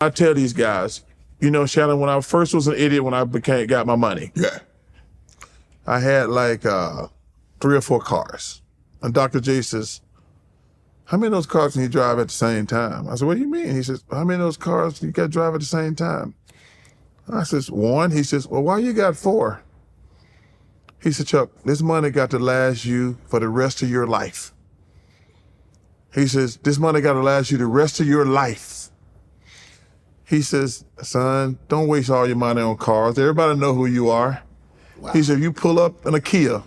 I tell these guys, you know, Shannon, when I first was an idiot, when I got my money, Yeah. I had like 3 or 4 cars. And Dr. J says, how many of those cars can you drive at the same time? I said, what do you mean? He says, how many of those cars you got to drive at the same time? I says, 1. He says, well, why you got 4? He said, Chuck, this money got to last you for the rest of your life. He says, this money got to last you the rest of your life. He says, son, don't waste all your money on cars. Everybody know who you are. Wow. He said, if you pull up in a Kia,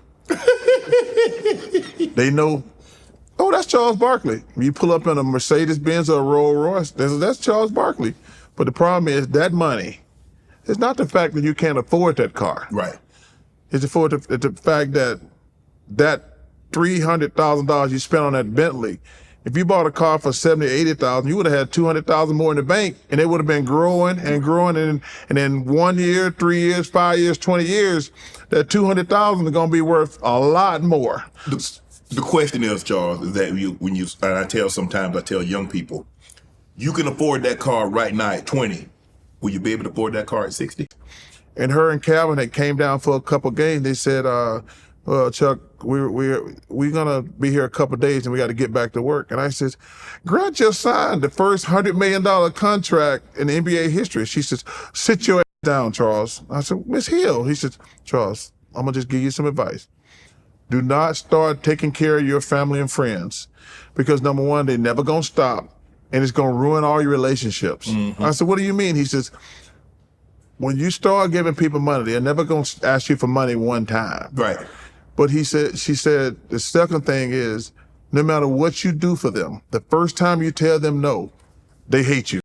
they know, oh, that's Charles Barkley. If you pull up in a Mercedes-Benz or a Rolls-Royce, that's Charles Barkley. But the problem is that money, it's not the fact that you can't afford that car. Right. It's the fact that that $300,000 you spent on that Bentley, if you bought a car for $70,000, $80,000, you would have had $200,000 more in the bank, and they would have been growing and growing, and then 1 year, 3 years, 5 years, 20 years, that $200,000 is going to be worth a lot more. The question is, Charles, is that I tell young people, you can afford that car right now at 20. Will you be able to afford that car at 60? And her and Calvin had came down for a couple games. They said, well, Chuck, we're gonna be here a couple days and we got to get back to work. And I says, Grant just signed the first $100 million contract in NBA history. She says, sit your ass down, Charles. I said, Miss Hill. He says, Charles, I'm gonna just give you some advice. Do not start taking care of your family and friends, because number one, they're never gonna stop, and it's gonna ruin all your relationships. Mm-hmm. I said, what do you mean? He says, when you start giving people money, they're never gonna ask you for money one time. Right. But she said, the second thing is, no matter what you do for them, the first time you tell them no, they hate you.